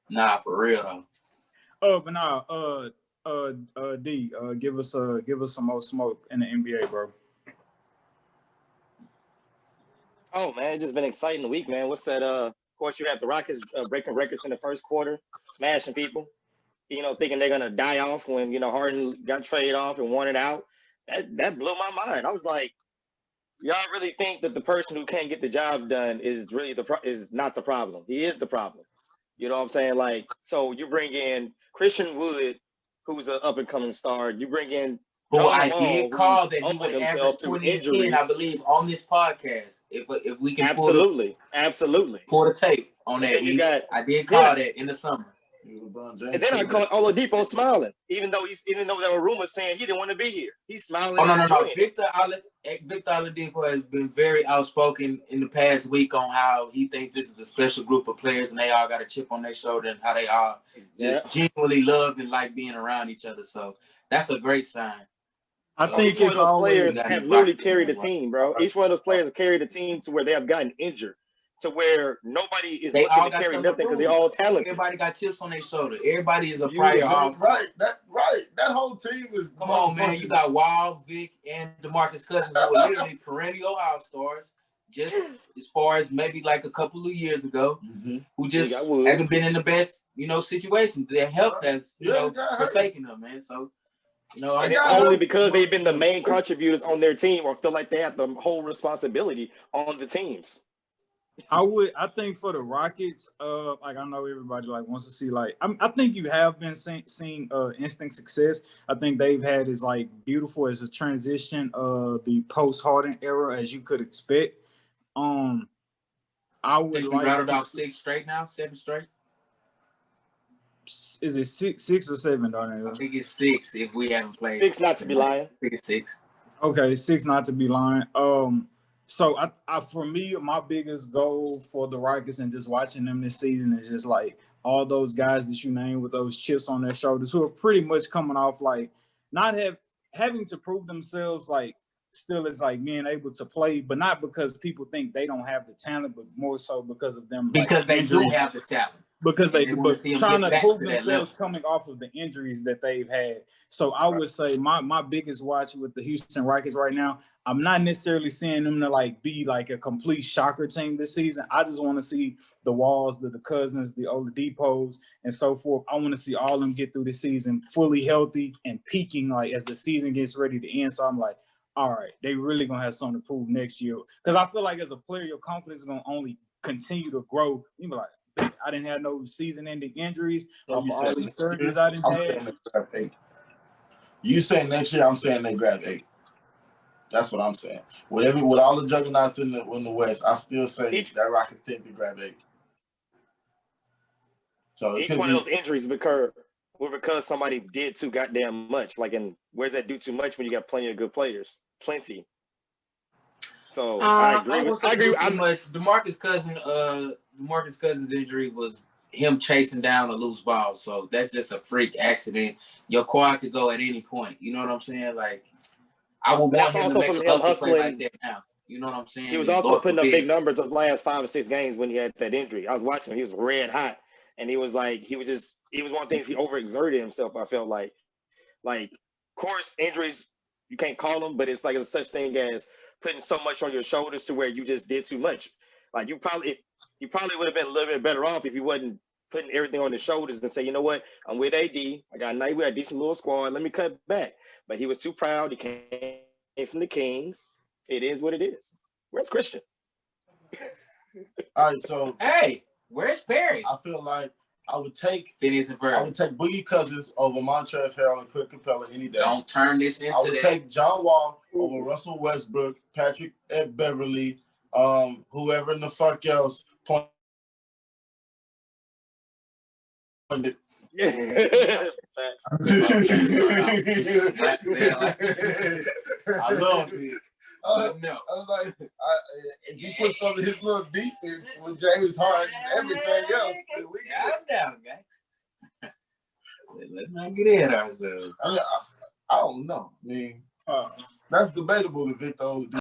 Nah, for real though. But nah, D, give us some more smoke in the NBA, bro. Oh man, it's just been an exciting week, man. What's that? Of course, you have the Rockets breaking records in the first quarter, smashing people. Thinking they're gonna die off when Harden got traded off and won it out. That blew my mind. I was like, y'all really think that the person who can't get the job done is really is not the problem? He is the problem. You know what I'm saying? Like, so you bring in Christian Wood, who's an up and coming star. You bring in who John I Wall, did call that he humbled would himself average through 20 and 10, injuries. I believe, on this podcast. If we can absolutely pull the tape on that. I did call that in the summer. And then I caught Oladipo smiling, even though there were rumors saying he didn't want to be here. He's smiling. Oh no. Victor Oladipo has been very outspoken in the past week on how he thinks this is a special group of players and they all got a chip on their shoulder and how they all just genuinely love and like being around each other. So that's a great sign. I think each one of those players have literally carried the team, bro. Each one of those players have carried the team to where they have gotten injured, to where nobody is looking to carry nothing because they're all talented. Everybody got chips on their shoulder. Everybody is a prior all-star. Right. That whole team is. Come on, man. You got Wall, Vic, and DeMarcus Cousins who are literally perennial all-stars. Just as far as maybe like a couple of years ago, who just haven't been in the best, situations. Their health has, forsaken them, man. So. And it's only because they've been the main contributors on their team or feel like they have the whole responsibility on the teams. I think for the Rockets, like I know everybody like wants to see I think you have been seeing instant success. I think they've had as like beautiful as a transition of the post Harden era as you could expect. I would think we rattled out 6 straight now, 7 straight. Is it six or 7, Darnell? I think it's 6 if we haven't played. 6 not to be lying. I think it's 6. Okay, 6 not to be lying. So I for me, my biggest goal for the Rockets and just watching them this season is just like all those guys that you named with those chips on their shoulders who are pretty much coming off like not having to prove themselves like still is like being able to play, but not because people think they don't have the talent, but more so because of them. Because they do have the talent. Because they trying to prove themselves coming off of the injuries that they've had. So I would say my biggest watch with the Houston Rockets right now, I'm not necessarily seeing them to like be like a complete shocker team this season. I just want to see the Walls, the Cousins, the Oladipos, and so forth. I want to see all of them get through the season fully healthy and peaking like as the season gets ready to end. So I'm like, all right, they really gonna have something to prove next year. Because I feel like as a player, your confidence is gonna only continue to grow. You be like, I didn't have no season-ending injuries. All these surgeries I didn't have. You saying next year? I'm saying they grab 8. That's what I'm saying. With all the juggernauts in the West, I still say that Rockets team can grab 8. So each one of those injuries occur because somebody did too goddamn much. Like, where's that do too much when you got plenty of good players? Plenty. So I agree. I agree. DeMarcus Cousins' injury was him chasing down a loose ball. So that's just a freak accident. Your quad could go at any point. You know what I'm saying? Like, I would want him to make a hustle play like that now. You know what I'm saying? He was also putting up big numbers those last 5 or 6 games when he had that injury. I was watching him. He was red hot. And he was like, he was one of the things he overexerted himself, I felt like. Like, of course, injuries, you can't call them, but it's like there's such thing as putting so much on your shoulders to where you just did too much. Like, you probably would have been a little bit better off if you wasn't putting everything on his shoulders and say, you know what, I'm with AD. I got a decent little squad. Let me cut back. But he was too proud. He came from the Kings. It is what it is. Where's Christian? All right, so hey, where's Perry? I feel like I would take Phineas and Ferb. I would take Boogie Cousins over Montrezl Harrell and Clint Capella any day. Don't turn this into that. I would take John Wall over Russell Westbrook, Patrick Beverly, whoever in the fuck else. I love it. No. I was like, if you put some of his little defense with James Harden and everything else, then we calm down, guys. Let's not get ahead of ourselves. I don't know. I mean, that's debatable if Victor